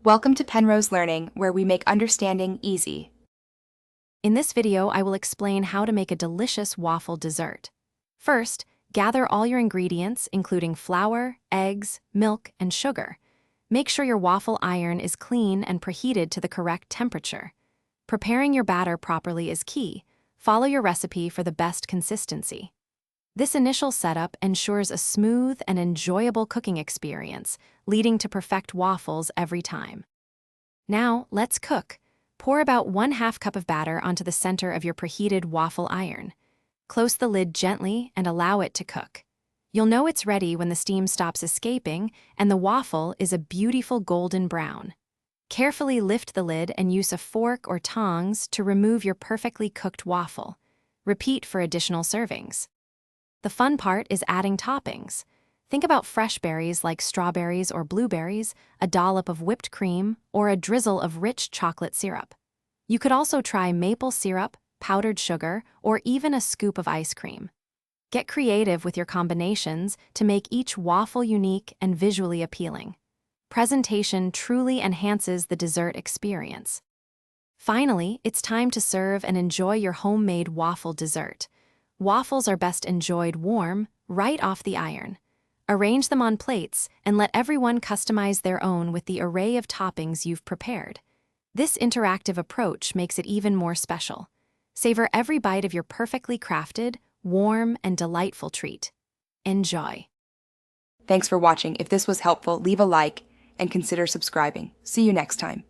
Welcome to Penrose Learning, where we make understanding easy. In this video, I will explain how to make a delicious waffle dessert. First, gather all your ingredients, including flour, eggs, milk, and sugar. Make sure your waffle iron is clean and preheated to the correct temperature. Preparing your batter properly is key. Follow your recipe for the best consistency. This initial setup ensures a smooth and enjoyable cooking experience, leading to perfect waffles every time. Now, let's cook. Pour about 1/2 cup of batter onto the center of your preheated waffle iron. Close the lid gently and allow it to cook. You'll know it's ready when the steam stops escaping and the waffle is a beautiful golden brown. Carefully lift the lid and use a fork or tongs to remove your perfectly cooked waffle. Repeat for additional servings. The fun part is adding toppings. Think about fresh berries like strawberries or blueberries, a dollop of whipped cream, or a drizzle of rich chocolate syrup. You could also try maple syrup, powdered sugar, or even a scoop of ice cream. Get creative with your combinations to make each waffle unique and visually appealing. Presentation truly enhances the dessert experience. Finally, it's time to serve and enjoy your homemade waffle dessert. Waffles are best enjoyed warm, right off the iron. Arrange them on plates and let everyone customize their own with the array of toppings you've prepared. This interactive approach makes it even more special. Savor every bite of your perfectly crafted, warm, and delightful treat. Enjoy. Thanks for watching. If this was helpful, leave a like and consider subscribing. See you next time.